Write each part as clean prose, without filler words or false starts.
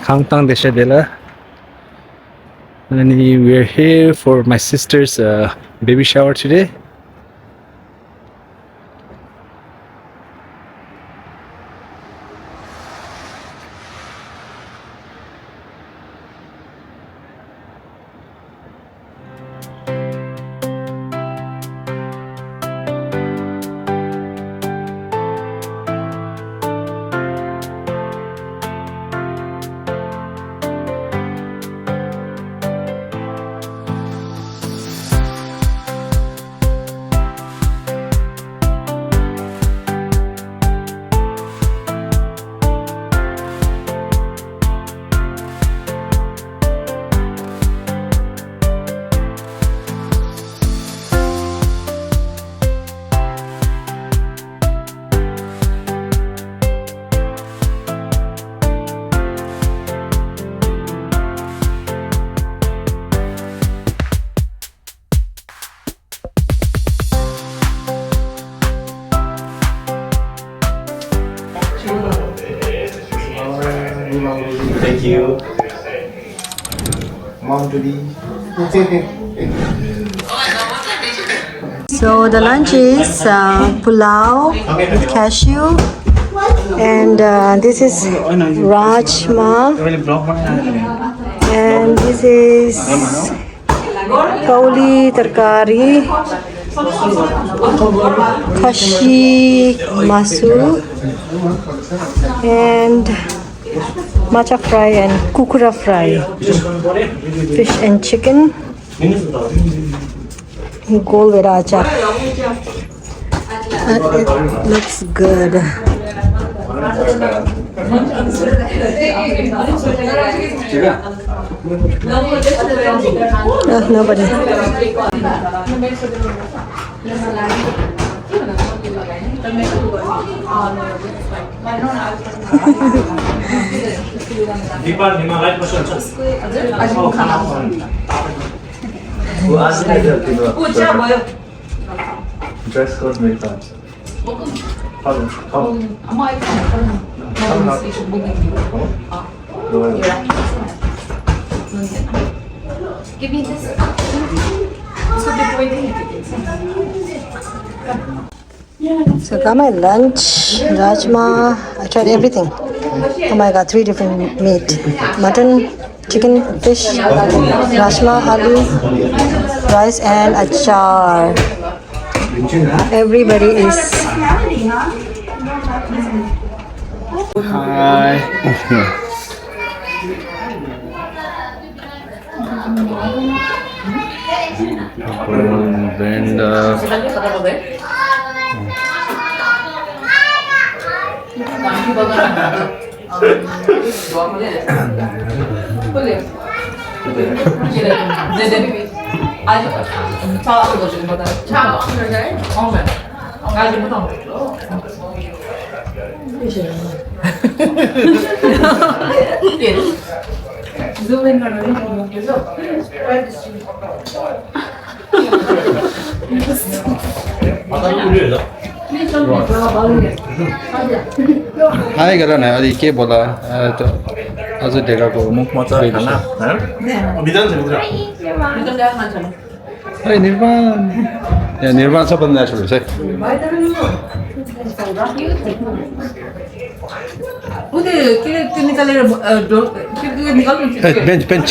Kangtang Deshadela. And we're here for my sister's baby shower today. Thank you. Mom to the. So the lunch is pulao with cashew, and this is rajma, and this is kauli tarkari, kashi masu, and matcha fry and kukura fry, fish and chicken, gold with acha. And it looks good. Nobody. Dress code makeup. Give me this. So the So got my lunch, rajma. I tried everything. Oh my god, 3 different meat: mutton, chicken, fish, rajma, aloo, rice, and achar. Everybody is. Hi. Brenda. हाय गर न अलि के बोला अझ ढेकाको मुखमा चाहिँ खाना निर्माण यहाँ निर्माण सबभन्दा छोडो चाहिँ bench bench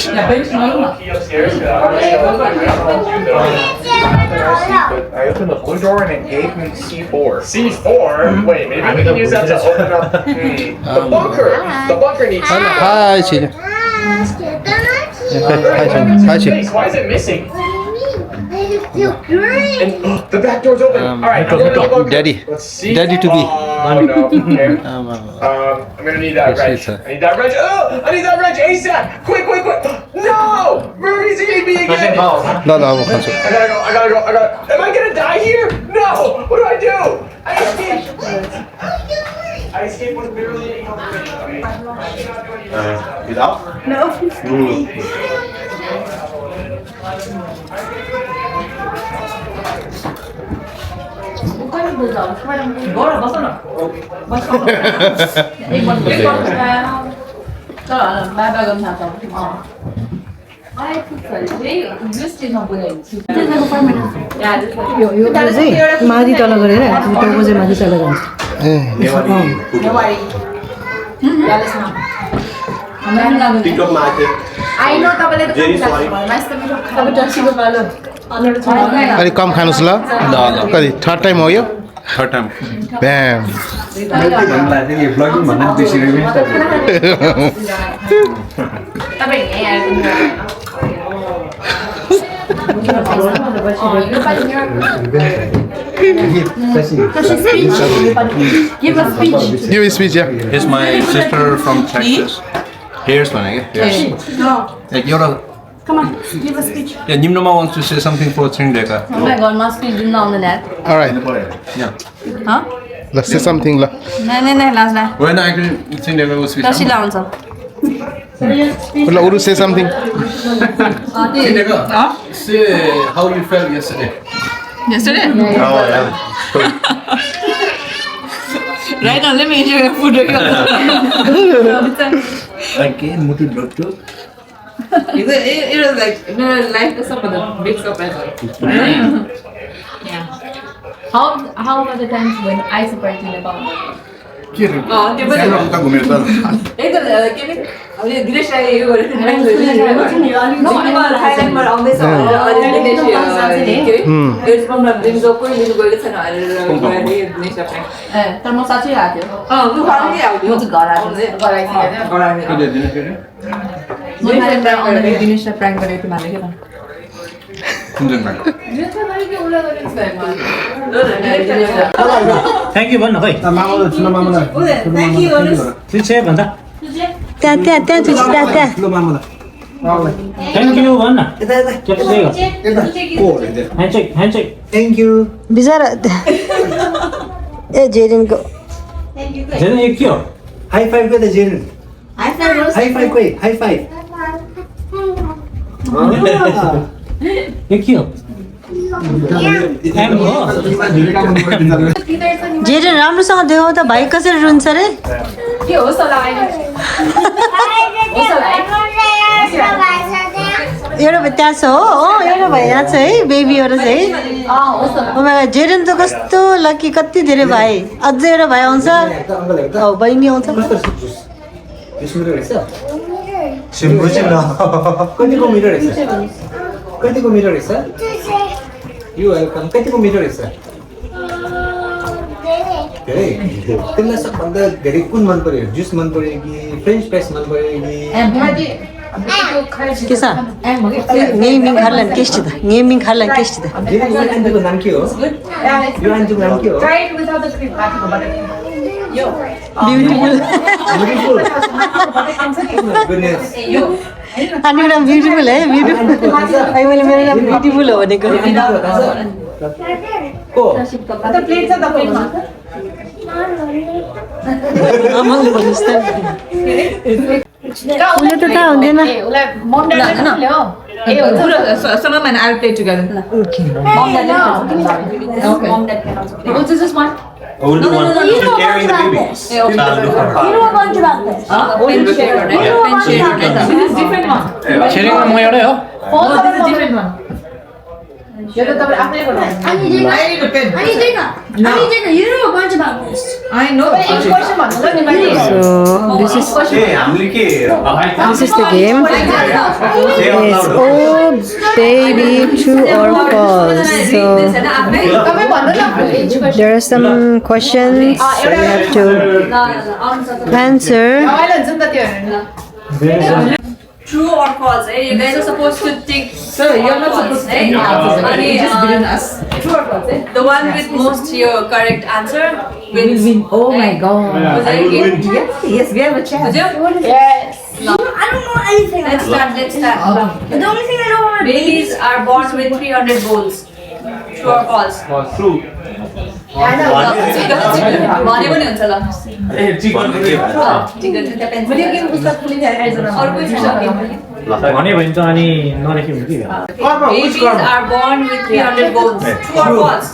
I opened the blue door and it gave me C4. C4? Wait, maybe we can use that to open up the bunker. The bunker needs हाय छिन हाय छिन Why is it missing? And the back door's open. All right, I'm going to the bunker. Daddy. Let's see. Daddy to be. Oh no. Okay. I'm gonna need that wrench. I need that wrench. Oh, I need that wrench ASAP. Quick, quick, quick. No! Ruby's eating me again. ल ल अब खान्छु I gotta go. Am I gonna die here? No! What do I do? I escaped with barely any help. Without? No. बाबा गर्न थाहा यो चाहिँ माथि तल गरेर टाउको चाहिँ माथि तल जान्छ टिकटकमा आएको अलिक कम खानुहोस् ल कति थर्ड टाइम हो यो थर्ड टाइम ब्याम Give a speech. Give a speech, yeah. Here's my sister from Texas. Here's one, yes. No. Like, you're a... Come on, give a speech. Yeah, Nimnoma wants to say something for Deka. Oh my god, must be doing on the net. All right. Yeah. Huh? Let's say something. No, last night. When I actually Deka was speech. Tashi answer. Uru, say something. Deka, say how you felt yesterday. Yesterday? Oh, yeah. Right now, let me enjoy your food. Again, Mutu doctor. It was like, life is some of the big surprise. Yeah. How were the times when I surprised you about it? Oh, Thank you भन्नु खै Thank you चाहिँ भन्दा त्यहाँ Thank you भन्न Handshake Thank you बिचरा ए जेरिनको जेरिन यो के हो High five को त जेरिन High five कोही High five यो के हो जेरिन राम्रोसँग देखाउ त भाइ कसरी रुन्छ रे एउटा भाइ त्यहाँ छ हो एउटा भाइ यहाँ छ है बेबी एउटा छ है जेरिन त कस्तो लकी कति धेरै भाइ अझै एउटा भाइ आउँछ बहिनी आउँछ कतिको मिटर रहेछ यु वेलकम कतिको मिटर रहेछ धेरै तिमीलाई सबभन्दा धेरै कुन मन पर्यो जुस मन पर्यो कि फ्रेन्च फ्राइज मन पर्यो कि के छ नेमिङ खारलन केस्टी त नेमिङ खारलन केस्टी त यो आन्टीको नाम के हो यो आन्टीको नाम के हो ब्युटिफुल गुडनेस आन्टीको नाम ब्युटिफुल है ब्युटिफुल मैले मेरो नाम ब्युटिफुल हो भनेको को आमाले भन्नुहोस् त उसले त थाहा हुँदैन Some of mine I'll play together. Okay. Mom, dad, okay. Mom, dad can also play. What's this one? Who will do one person carrying the baby? Yeah, okay. I'll do her part. Pen share, right? Pen share, right? This is different one. शेरिङ म एउटै हो No, this is different one. यो त तपाईले आफैले गर्नु. I need a pen. I need Deka. You know a bunch about this. I know. Question भन्नु ल नि मैले. So this is the game. It's oh baby true or false. So there are some questions you have to answer. True or false? You guys are supposed to take. Sir, you're not supposed to take answers. Just between us. True or false? The one with most your correct answer wins. Oh my god. Yes, we have a chance. Yes. No. I don't know anything. Let's start. The only thing I know about Babies are born with 300 bones. True or false? True. भने पनि हुन्छ ल भने भने त अनि नलेख्यौँ कि Babies are born with 300 bones. True or false?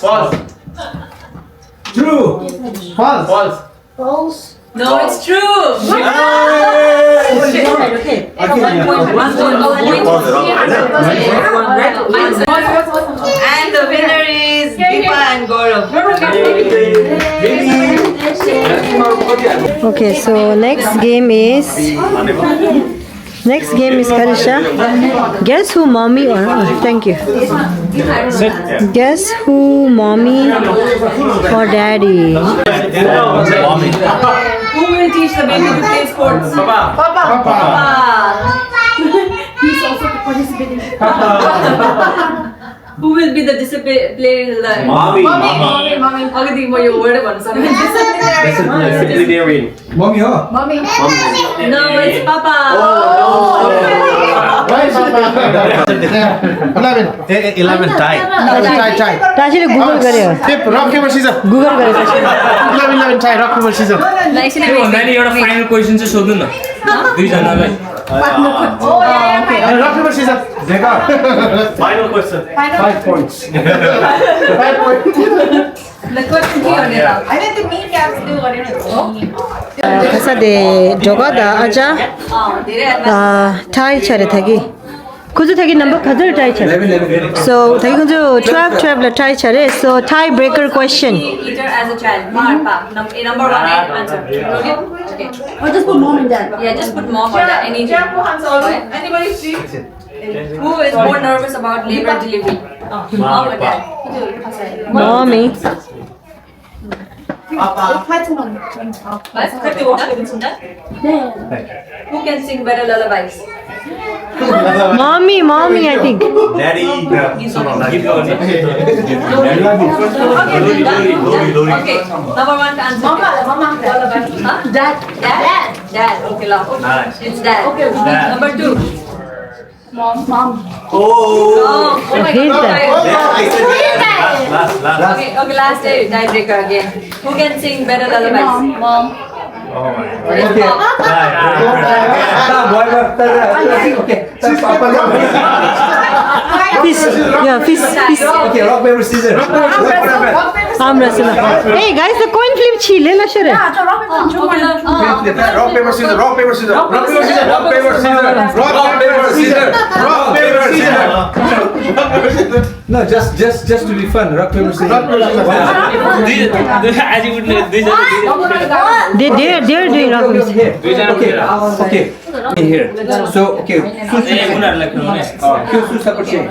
False. False. No, it's true. And the winner is Deepa and Gaurav. Okay, so next game is Karisha. Guess who mommy or thank you. Guess who mommy or daddy? Who will teach the baby to play sports? Papa. He's also participating. Who will be the discipline player in the life? Mommy. Agadi mo yung word ba? Disciplinarian. Mommy, huh? Mommy. No, it's Papa. Why is Papa? 11 tie. Tie. तासीले Google गर्यो Rock, paper, scissors. Google गर्यो तासी 11 tie. Rock, paper, scissors. नानी एउटा final question चाहिँ सोध्नु न दुईजनालाई Rock, paper, scissors. Deka. Final question. 5 points. 5 points. The question के गर्ने त? I think the main caps do what it is. कसादे जगदा आजा धेरै टाई छरे थगी कुछ थगी नंबर खजर टाई छरे so थगी कुछ 12 ला tie छरे so tie breaker question Eater as a child. Number 1 answer. Okay. Or just put mom and dad. Yeah, just put mom or dad. Any. Anybody see? Who is more nervous about labor and delivery? Mom or dad? mommy Who can sing better lullabies? mommy I think Daddy. Okay. Number 1 answer. Mama. Huh? Dad. Okay, love. Nice. It's dad. Okay. Dad. Number 2. Mom. Oh. Oh my He's God. dad. Last. Okay, last day, tiebreaker again. Who can sing better lullabies? Mom. Oh my God. Okay. Papa. fish yeah fish Okay, rock, paper, scissors. arm wrestle hey guys the coin flip chile la sure Yeah, so rock paper scissors. Rock, paper, scissors. Rock, paper, scissors. Rock, paper, scissors. Rock, paper, scissors. Rock, paper, scissors. Rock, paper, scissors. No, just to be fun. Rock, paper, scissors. Rock, paper, scissors. आज उठ्ने दुईजना they're doing rock paper Okay. Here. So, okay. उनीहरूलाई खेल्ने Who's support chain?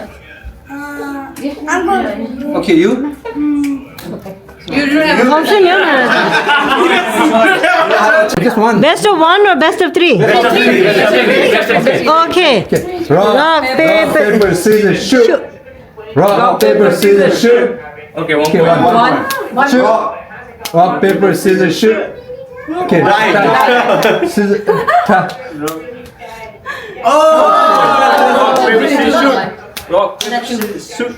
I'm going. Okay, you? You don't have option yeah Just one. best of 1 or best of 3 okay rock paper scissors, shoot. Rock, paper, scissors, shoot. Okay Okay, one. Shoot. Rock, paper, scissors, shoot. Okay, Right. Scissors, tie. Paper, scissors, shoot. Rock, paper, scissors, shoot.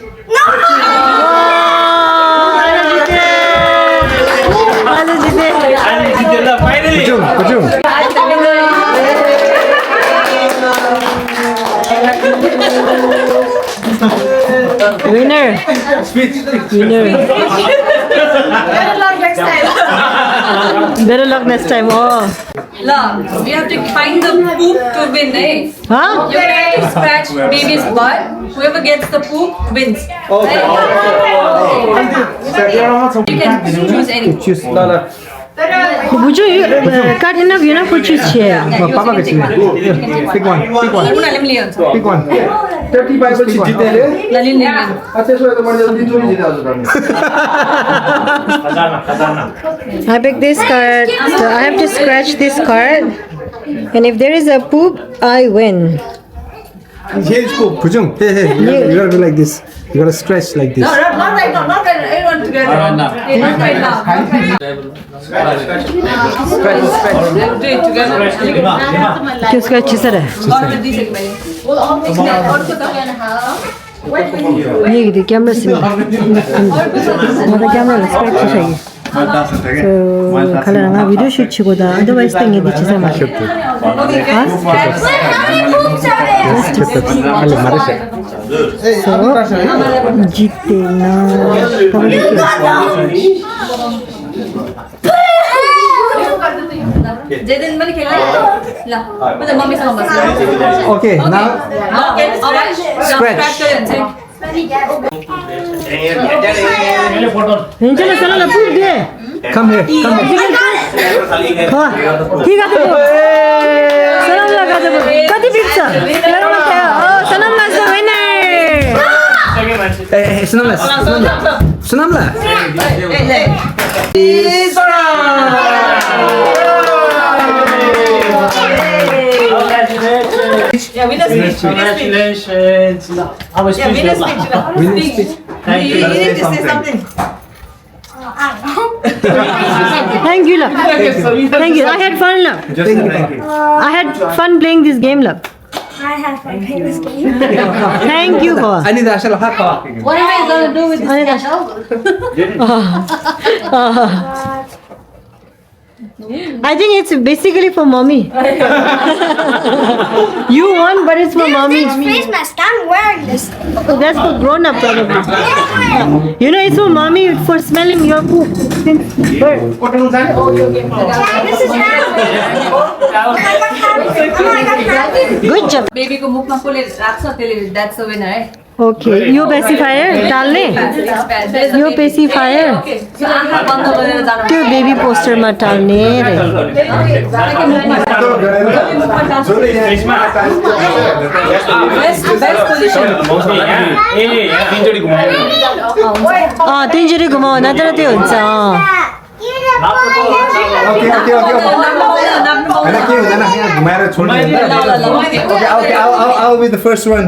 Kujung. winner better luck next time oh love. We have to find the poop to win, eh? huh You have to scratch baby's butt. Whoever gets the poop wins. Right? You can choose any. Choose. would you cut enough you know for choose chair Papa can choose. Pick one. Pick one. 35 पछि जितेले त्यसो त मैले जल्दी चोरी जिते आज गर्ने I pick this card so I have to scratch this card and if there is a poop I win Here's poop. Kujung. Hey, you gotta do like this. You gotta stretch like this. Not right now. Everyone together. Not right now. Do it together. क्यों scratch sir Or with this segment. ये दी camera से मतलब camera scratch चाहिए so kala nga video shoot chigo da otherwise thing yedi chisa ma so jite na जे दिन पनि खेल्ने ल म त मम्मीसँग बस्छु Okay, now okay Scratch. Angela, चलो ना पूछ दे come here. Come here. हाँ ठीक है तो सनम लगा दे कति बिट्छ मेरो मन थियो ओ Sunam is the winner Hey, Sunamla. Sunamla. Yeah, winners speech. Congratulations. Our Yeah, winners speech. Winning speech. Thank you. You need to say something. Thank you love thank you I had fun love Just thank you. I had fun playing this game love I have fun playing this game. thank you Kawa I need Ashal hot coffee. What am I going to do with this special? I think it's basically for mommy you won but it's for mommy Face mask. I'm wearing this. oh, that's for grown up probably you know it's for mommy for smelling your poop since birth This is good job Baby को मुखमा कोले राख्छ त्यसले that's the winner है okay यो pacifier टाल्ने यो pacifier So आँखा बन्द गरेर जानु त्यो बेबी पोस्टरमा टाल्ने रे Best position. तिनचोटि घुमाउ नत्र त्यो हुन्छ Okay. Ana ke hudana यहाँ घुमाएर छोड्ने हैन Okay, I'll be the first one.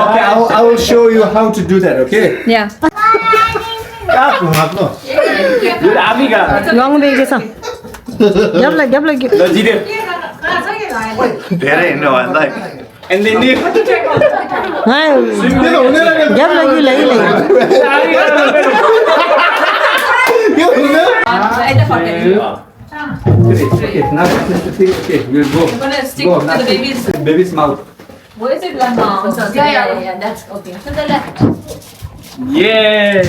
Okay, I will show you how to do that, okay? Yeah. Long way के छ गफ लग धेरै हिँड्नु भयो नि गफ लगी लगी Okay, now let's see. Okay, we'll go. I'm gonna stick Go, to now the baby's. Baby's mouth. Where is it? Yeah, that's okay. To the left. Yeah.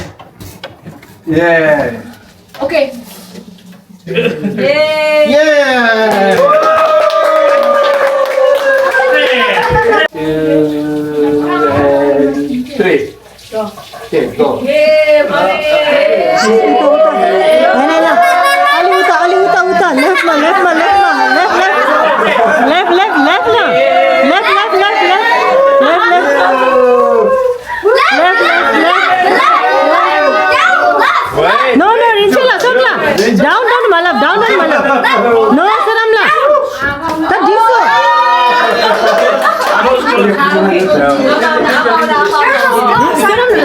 Yeah. Okay. Yay! Yeah. 2 and 3. Okay, go. Yay, buddy! अलि उता लेफ्टमा No, Rinchila, Sotla. Down, Malab. No, Saramla. That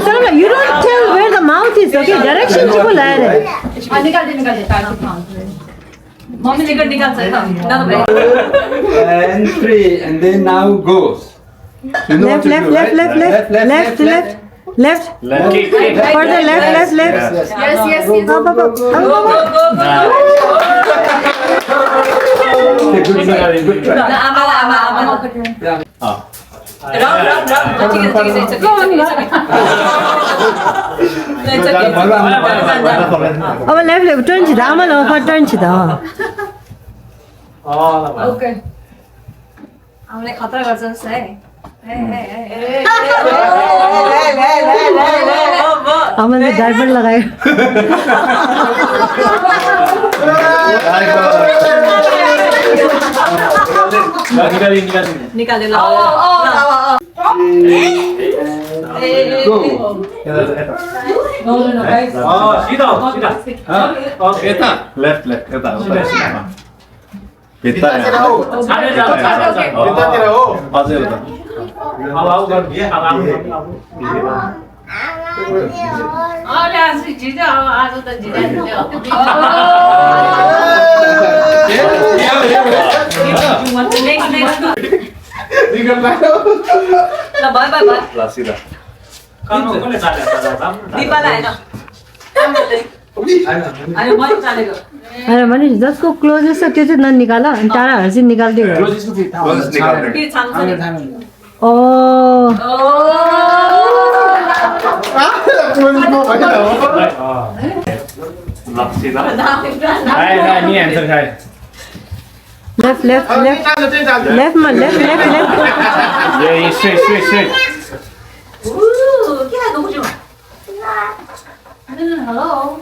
Saramla, you don't tell where the mouth is, okay? Direction to pull air. निकाल दे mummy निकाल निकाल्छ है त And 3, and then now goes. You know what to do, right? Left. Further left. Yes. Up. Okay, good try. आमा Round. It's okay. अब left turn छिदा आमा ल turn छिदा Okay. आमाले खतरा गर्छ जस्तो है आमाले डाइपर लगायो निकाल दे ल Go. No, guys. सीधा यता लेफ्ट यता भित्ता भित्तातिर हो अझै उता Bye. सीधा दीपालाई हैन अरे मैले चालेको अरे भने जसको क्लोजेस्ट छ त्यो चाहिँ ननिकाल अनि टाढाहरु चाहिँ निकाल्दै हो के छान्छ ओ नि आन्सर खाए Left, left, left. Left, ma, left, left, left. ये straight straight straight Hello.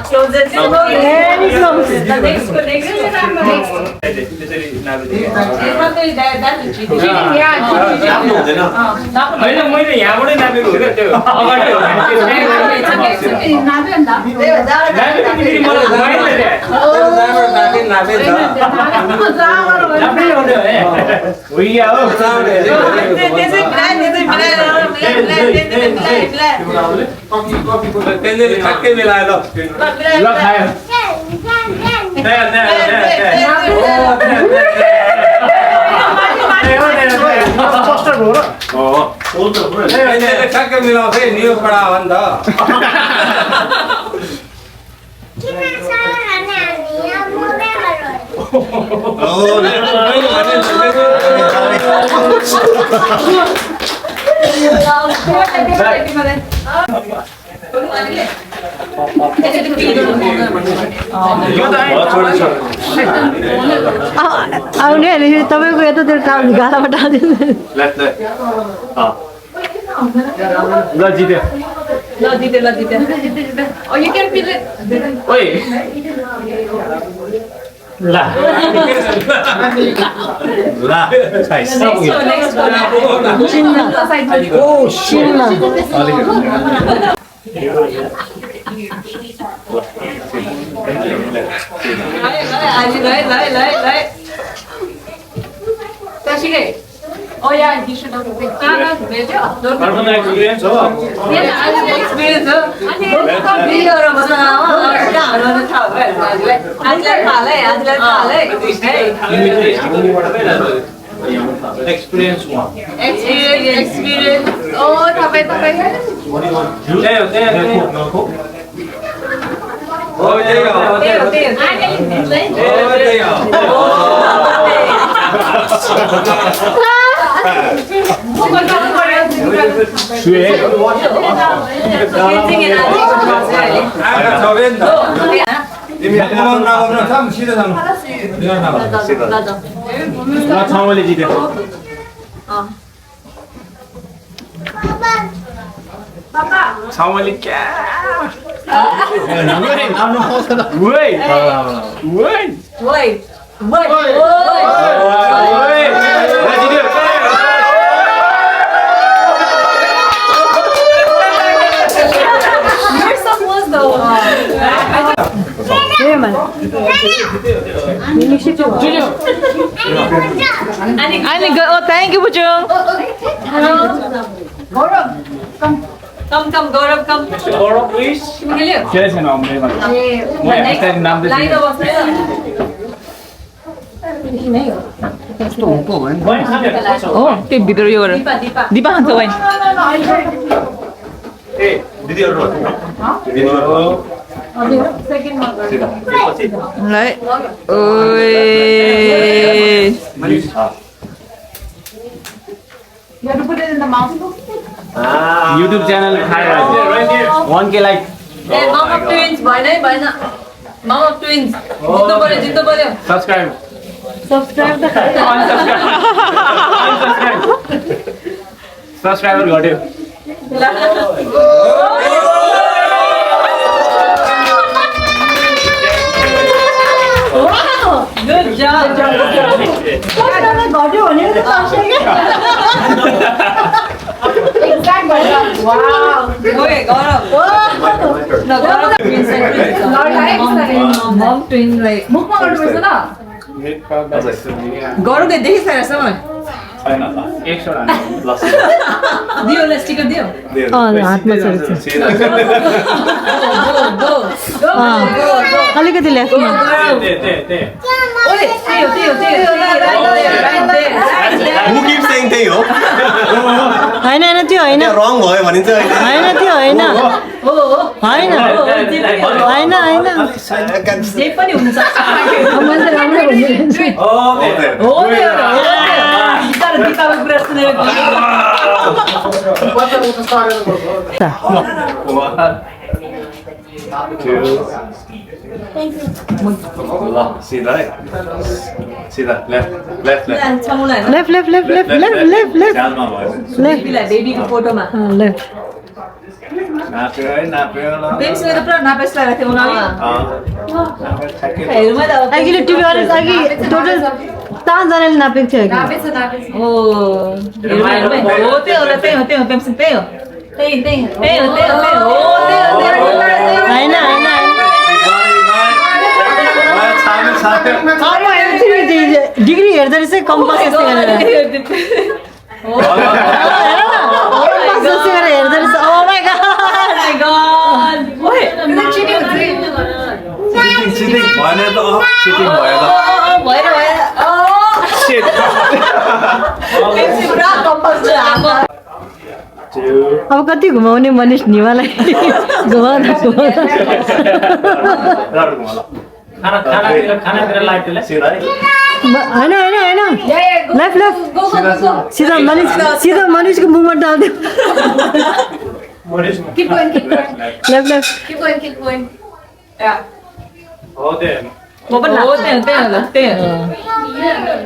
Close it. Very close. The next one. होइन मैले यहाँबाटै नापेको थिएँ त्यो अगाडि हो मलाई घुमाइदियो ठ्याक्कै मिलायो ल खायो ठ्याक्कै मिलाउँछ नि यो कडा हो नि आउने होइन तपाईँको यतातिर गालाबाट आउँदैन ल जित्यो Oh, you can feel it. ओइ ल Next one. Chinna. Oh, Chinna. Oh yeah, he should have been. experience हो experience one Experience. Oh, तपाईं छाउले जित्यो छाउले क्या Pema. Oh, thank you, Bujung. Come, Gaurav, come. Gaurav, please. Yes, and I'm very much. Oh, त्यो भित्र यो गर दिपा खान्छ wine YouTube channel खाएर 1K like Mom of twins, भएन Mom of twins. जित्नु पर्यो. subscribe सब्स्क्राइब त subscriber घट्यो Good job. घट्यो भने त Exactly. Wow. Okay, Gaurav. No, Gaurav twins and twins. Mom twin like. मुखमा गर्नुपर्छ ल. गौरवले देखिसकेको छ मलाई छैन त एकसोटा दियो ल स्टिकर दियो हातमा अलिकति लेफ्टमा ते ओए त्यो Who keeps saying त्यही हो? हैन हैन त्यो हैन Wrong भयो भनिन्छ अहिले. हैन त्यो हैन हैन हैन हैन जे पनि हुन सक्छ मान्छे राम्रो भन्नुहुन्छ हो त्यो तर दिपाको कुरा सुनेर See that? See that? Left. छमुना हैन left left left left left left left Chalma भयो. लेफ्ट बेबीलाई बेबीको फोटोमा लेफ्ट नाप्यो है, नाप्यो ल. बेबीले त पुरा नापेस लगाएको थियो उनीहरु ठ्याक्कै. हेर्नुमा त एक्चुअली टु बी अनेस्ट अघि टोटल 5 जनाले नापेको थियो अघि ओ हेर्नुमा हो त्यो होला त्यही हो पेप्सी त्यही हो त्यही हो हो हैन हैन डिग्री हेर्दा रहेछ कम्पास जस्तो गरेर कम्पास जस्तो गरेर हेर्दा रहेछ ओ माय गॉड Cheating भएन त cheating भयो त. भएर Shit. पेप्सी पुरा कम्पस आको अब कति घुमाउने मनिष निवालाई घुमाउँदा घुमाउँदा खानातिर लाग्यो See that? हैन हैन हैन लेफ्ट लेफ्ट सीधा मनिषको मुखमा डाल्दियो keep going left left keep going yeah हो त्यो म पनि हो त्यही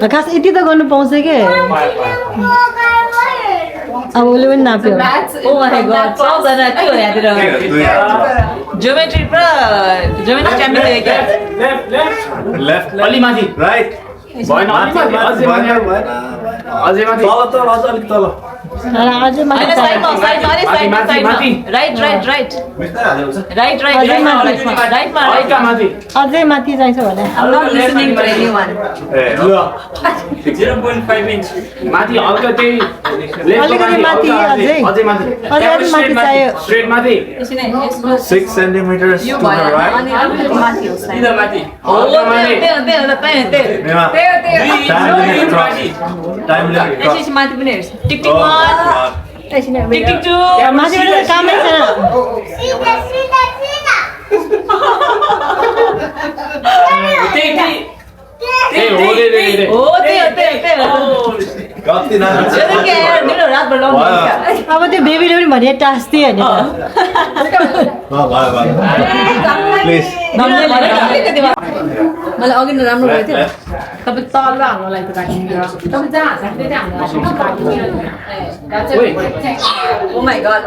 हो खास यति त गर्नु पाउँछ के अब उसले पनि नाप्यो ओ माय गॉड सबजना के हो यहाँतिर ज्योमेट्री पुरा ज्योमेट्री च्याम्पियन थियो क्या Left. अलि माथि Right. भएन अलि माथि अझै माथि अझै माथि तल अझ अलिक तल. अझै माथि हैन साइडमा माथि। राइट बिस्तारै हाल्नु हुन्छ. राइटमा हल्का माथि अझै माथि चाहिन्छ भने I'm not listening to anyone. ए ल. 0.5 inch माथि हल्का त्यही अलिकति माथि अझै अझै माथि अझै माथि चाहियो स्ट्रेट माथि एकछिन है, यसको 6 centimeters यो to the भयो right. अनि अलिकति माथि होस् सिधा माथि हो त्यही Pema. Time limit cross. Time limit cross. एकछिन माथि पनि हेर्छ टिक टिक Oh, 1 God. टिक टिक 2 माथिबाट त कामै छैन त्यही हो त्यही हो कति नाम छ? जति के दिनो रातभर लाउनु हुन्छ अब त्यो बेबीले पनि भने टास्क दियो नि भयो. Please. मलाई अघि नै राम्रो भयो थियो Left. तपाईँ तल हाल्नुलाई त काटिदिनु तपाईँ जहाँ हाल्छ त्यही हाल्नु ओ माई गॉड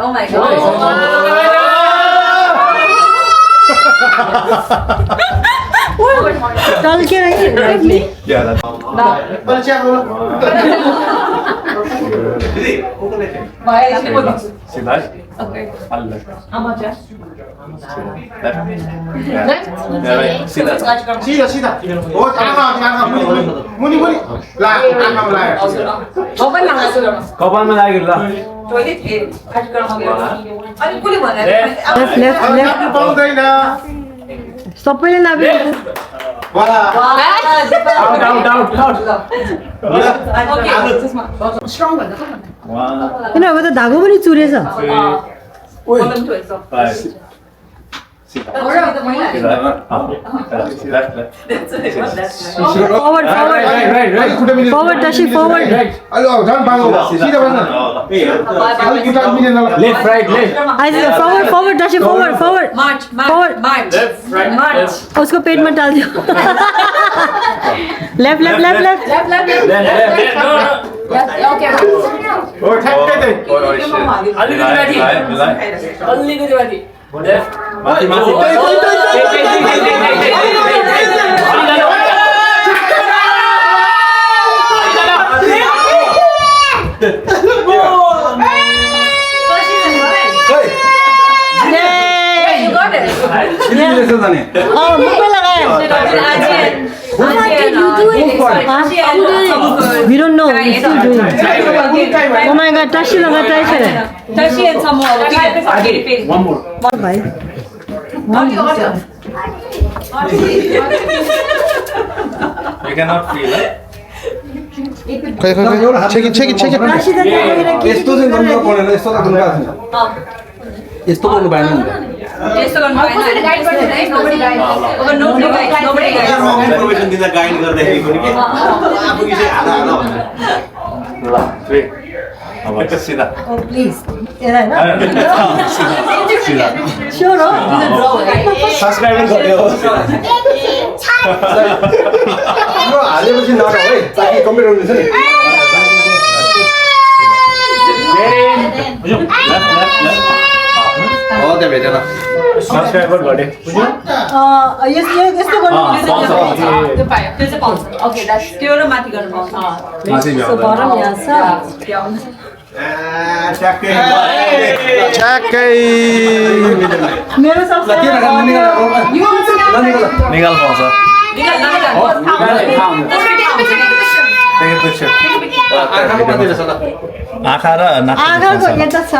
टल्केर rightly Yeah, that's See that? Okay. All left. How much? Left. Yeah, right. See that? सीधा हो आमा मुनि ला आमामा लाग्यो Open lang ako lang. कपालमा लाग्यो ल Toilet eh. Ask ko lang ako. Ano kulit mo na? Left left left पाउँदैन सबैले नाप्यो वाला आउट Okay. Strong one. 1, किनभने त धागो पनि चुरेछ 2, 3, Volume 12. 5. See that? Alright, the See minor. that? Left. Forward forward forward टसी फरवर्ड अलि झन् बाङ्गो सीधा बस्न अलि गिटार मिलेन ल left right left eyes forward forward टसी forward forward March. Forward. March. Left right March. उसको पेटमा टाल्दियो left left left left Okay. हो ठ्याक्कै त्यही अलिकति माथि लेफ्ट माथि माथि You got it. मुखमै लगायो We don't know. We're still doing it. Oh my god, टसी लगा ट्राई करे Tashi and some more. Okay. one more भाइ You cannot feel it. खै छेकी यस्तो चाहिँ गर्नु पर्दैन यस्तो त गर्नु भएको छैन यस्तो गर्नु भएन नि यस्तो गर्नु भएन गाइड गर्ने है नोबडी गाइड अब नोबडी गाइड इन्फर्मेसन दिँदा गाइड गर्दाखेरि पनि के आफू कि चाहिँ आधा आधा भन्छ ल ट्रे अब सिधा Oh, please. Yeah, सिधा sure, no? सब्स्क्राइबर गर्यो यो हालेपछि नट है ताकि कम्प्लिट हुँदैछ नि हो त्यो भेटेन सब्स्क्राइबर गरे Yes, यस्तो गर्नु त्यो पायो त्यो चाहिँ पाउँछ ओके द्याट्स त्यो र माथि गर्नु पाउँछ माथि So bottom यहाँ छ ट्याक्कै मेरो सबसे निकाल पाउँछ आँखा र नाक आँखाको यता छ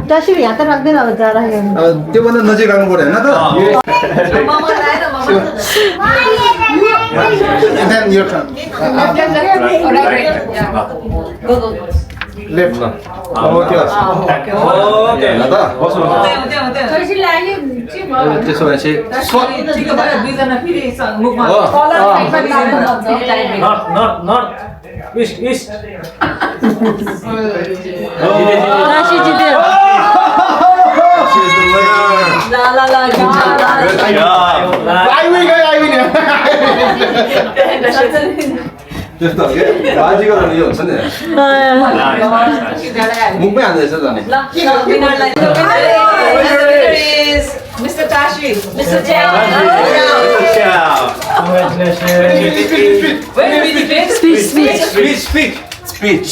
त्यसरी यहाँ त राख्दैन अब जरा त्यो भन्दा नजिक राख्नु पर्यो होइन त then your turn left ल ओके ओके ल त त्यसो भए चाहिँ राशि जित्यो त्यस्तो हो क्या बाजी गरेर यो हुन्छ नि मुखमै हाल्दैछ जाने Mr. Tashi, Mr. Speech.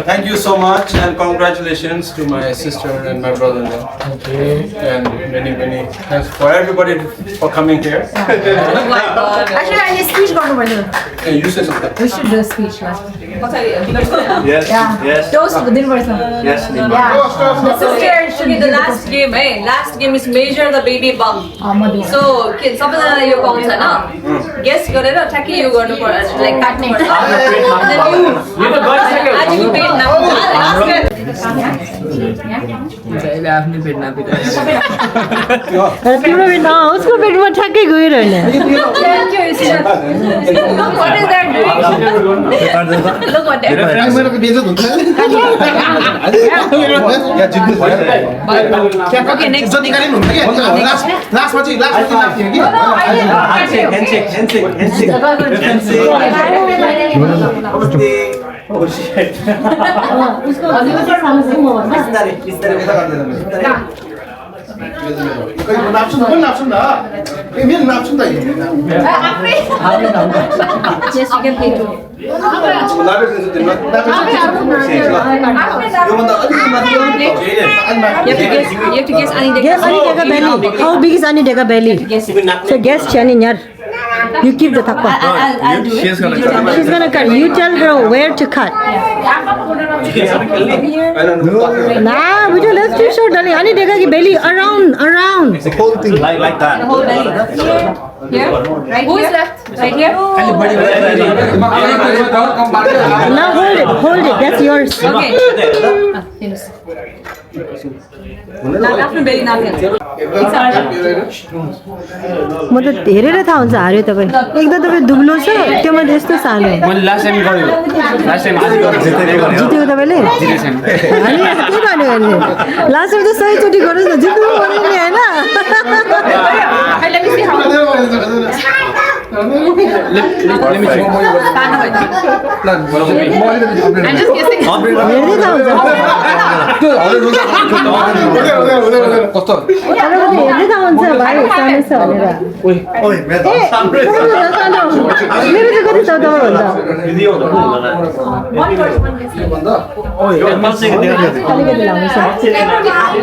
Thank you so much and congratulations to my sister and my brother-in-law. And many thanks for everybody for coming here. Actually, I speech गर्नुपर्छ Hey, you say something. We should do a speech last. Yes. Yes. Toast दिनुपर्छ Yes. The sister should be the last game, eh? Last game is measure the baby bump. So, के सबैजना यो पाउँछ हैन? Guess गरेर ठ्याक्कै यो गर्नु पर्छ like काट्नु पर्छ. आजको पेट नाप्नु. तिम्रो पेट उसको पेटमा ठ्याक्कै गइरहने What is that doing? Look what that. मेरो बेइज्जत हुन्छ या जित्नु भयो Okay, next. जति गाली हुन्छ के लास्टमा चाहिँ नाप्थ्यो कि Yes, you can pay too. You have to guess Ani Guess Ani Deka belly. How big is Ani Deka belly? So guess Chani Nyar. You keep the thakpa. I'll do it. She's gonna cut. She's gonna cut. You tell her where to cut. Nah, we do let's do short, darling. Ani Deka ki belly around. The whole thing like that. The whole belly. Here? Right Who is left? Right here? Now hold it. That's yours. Okay. आफ्नो belly नाप्नु. म त हेरेर थाहा हुन्छ हार्यो तपाईँ एक त तपाईँ दुब्लो छ त्यो मध्ये यस्तो सानो मैले लास्ट टाइम गर्यो लास्ट टाइम आज गर्दै जित्यो तपाईँले अनि के भन्यो भने लास्ट टाइम त सहीचोटि गर्नुहोस् न जित्नु पर्यो नि होइन हेर्दै थाहा हुन्छ कस्तो हेर्दै थाहा हुन्छ भाइ सानो छ भनेर मेरो चाहिँ कति छ तपाईँभन्दा अलिकति लामो छ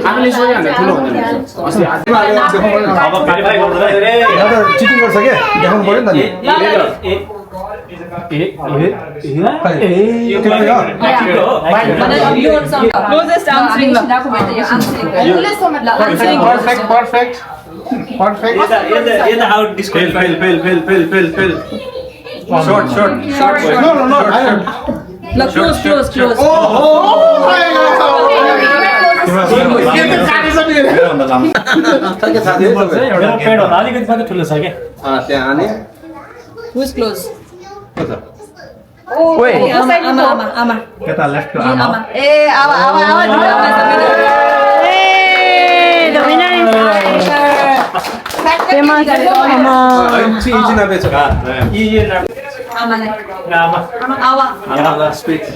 हामीले सोचेभन्दा ठुलो हुँदैन चिटिङ गर्छ क्या देखाउनु पर्यो नि Closest answering. Perfect. how describe Fail. Short. No. Look, close. Who's close? Wait. Ama. The winner is Pema. Speech.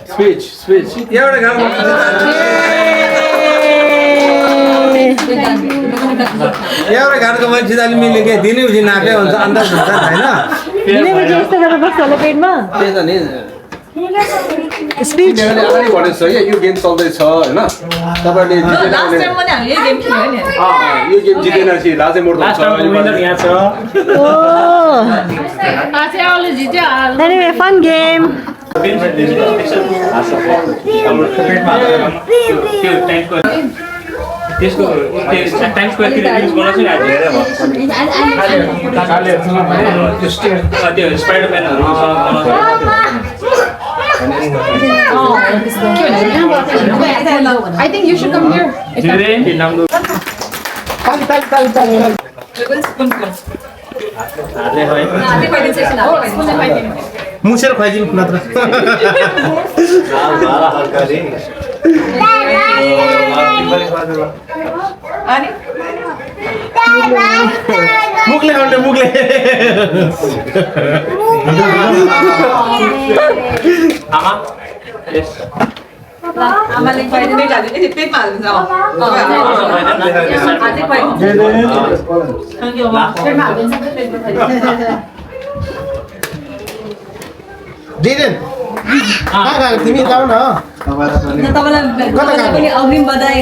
एउटा घाटको मान्छे जाने मिल्ने के दिनै उसी नाके हुन्छ अन्दाज हुन्छ हैन दिनै बजे यस्तो गरेर बस्छ होला पेटमा त्यही त नि स्पिच अगाडि भनेको छ क्या यो गेम चल्दैछ होइन तपाईँले Last time पनि हामीले यही game खेल्यो नि यो गेम जितेनपछि लाजै मोड्दा हुन्छ Anyway, fun game. त्यसको टाइम स्क्वायर तिर युज गर्न चाहिँ त्यो स्पाइडरम्यानहरु I think you should come here. मुसेर खुवाइदिनु नत्र मुखले खाउने मुखले आमा यस आमाले खुवाइदिनु लाग्यो यति पेटमा हाल्नुहुन्छ दिदैन कहाँ गएको तिमी जाऊ न तपाईँलाई पनि अग्रिम बधाई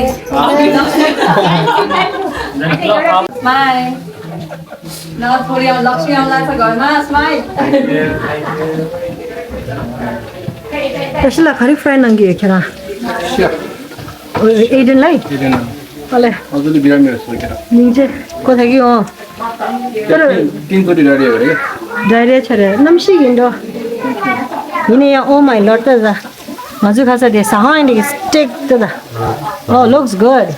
स्माइल छोरी लक्ष्मी आउला छ घरमा स्माइल त्यसलाई खरि फ्रेन्ड अंगी खेरा एडेनलाई अले हजुरले बिरामी रहेछ केटा निजे कोथा कि तर 3 डाडिया गरे डायरिया छ रे नमसी गिन्डो हिने या ओ माय लॉर्ड त जा हजुर खासा दे सहाइन्ड स्टेक त दा Oh, looks good.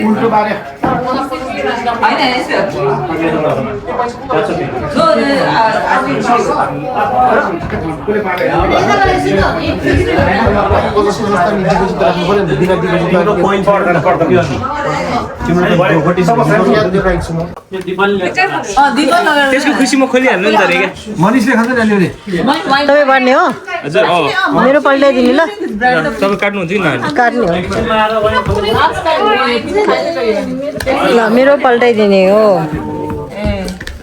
उल्टो बारे त्यसको खुसी म खोलिहाल्नु नि त रे क्या मनिषले खान्छ नि अलिअलि तपाईँ भन्ने हो हजुर मेरो पल्टाइदिनु ल तपाईँ काट्नुहुन्छ कि नहाल्नु काट्ने हो ल मेरो पल्टाइदिने हो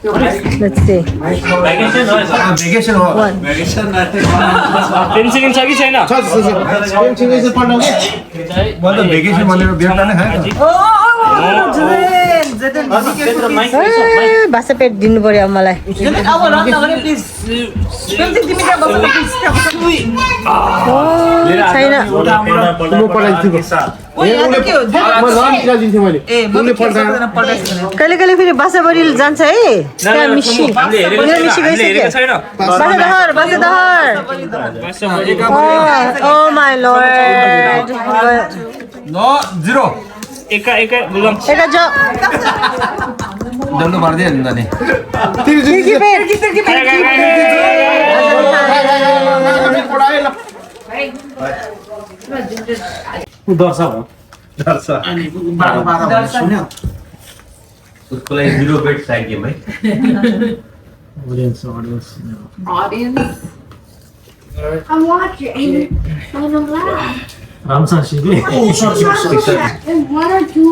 Let's see. भेकेसन हो पेन्सिलिङ छ कि छैन म त भेकेसन भनेर बेटा नै खाएँ भाषा पेट दिनु पर्यो अब मलाई छैन कहिले कहिले फेरि बासाबरी जान्छ है त्यहाँ मिसी मिसी गइसक्यो ओ माई लर्ड जिरो एका एका बुझाउँ एका जो डल्लो मार्दै हाल्नु त नि उसको लागि 0 बेट चाहियो भाइ I'm watching. I'm allowed.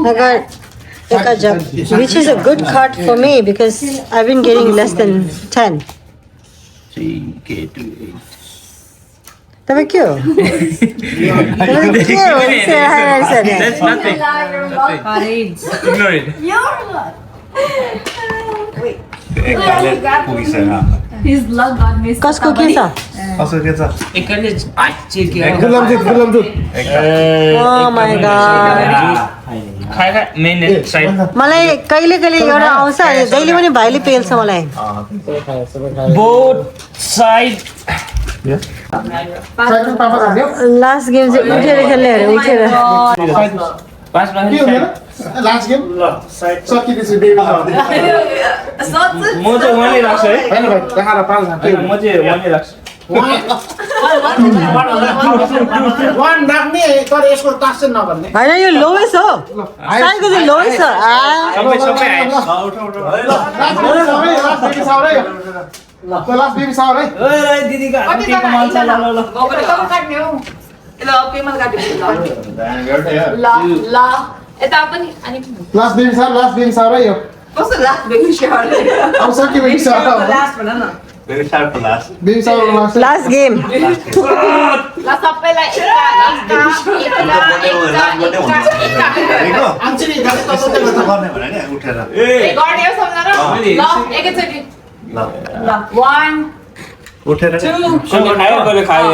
I got Deka jump, which is a good card for me because I've been getting less than 10. तपाईँ के हो That's nothing. Ignore it. कसको के छ Oh my god. Main side मलाई कहिले कहिले एउटा आउँछ अनि जहिले पनि भाइले पेल्छ मलाई बोथ साइड लास्ट गेम चाहिँ उठेर खेल्ने अरे उठेर पास लास्ट गेम सकिएपछि बेबी म चाहिँ वनै राख्छु है हैन भाइ देखाएर 5 घण्टा म चाहिँ वनै राख्छु वान राख्ने तर यसको टास्क चाहिँ नभन्ने होइन यो लोएस्ट हो साइको चाहिँ लोएस्ट छ लास्ट बेबी सावर है दिदीको हातमा केको मन छ ल लास्ट बेबी सावर है यो अब सक्यो बेबी सावर बेबी सावर लास्ट गेम खायो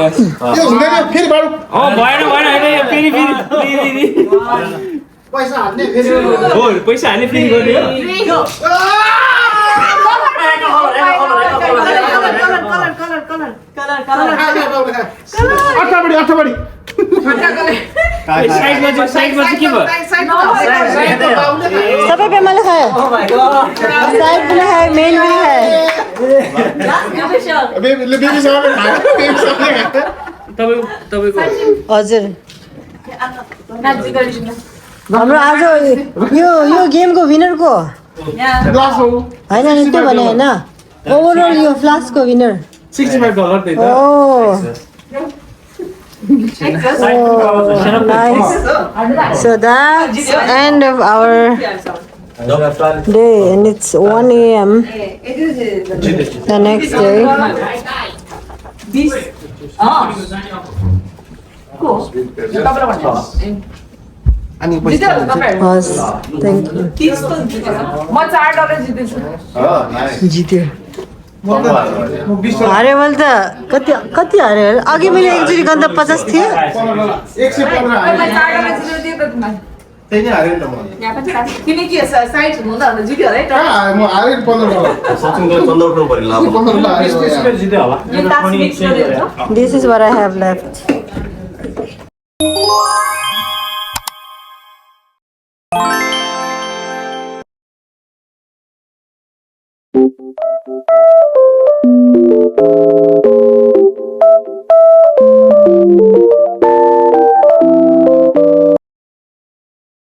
यो हुँदैन फेरि बाडु भएन होइन यो फेरि पैसा हाल्ने फेरि पैसा हाल्ने फेरि गर्ने हो अठाबडी साइडमा चाहिँ के भयो सबै पेमाले खायो साइड पनि खायो मेन पनि खायो बेबी सावर खायो बेबी सावर तपाईको हजुर हाम्रो आज यो गेमको विनरको लास्ट हो होइन नि त्यो भने होइन ओभरअल यो फ्लास्कको विनर $65 त्यही त nice. So that's end of our day and it's 1 a.m. the next day. Yes, thank you. जित्यो हारे मैले त कति कति हारे अघि मैले एकचोटि गन्दा 50 थियो त्यही नै हारेँ नि त म यहाँ पनि तिमी के साइड हुँदा हुँदा जित्यो होला है म हारेँ 15 डलर सचिनको 15 रुपियाँ भरि लाभ 15 डलर जित्यो होला This is what I have left.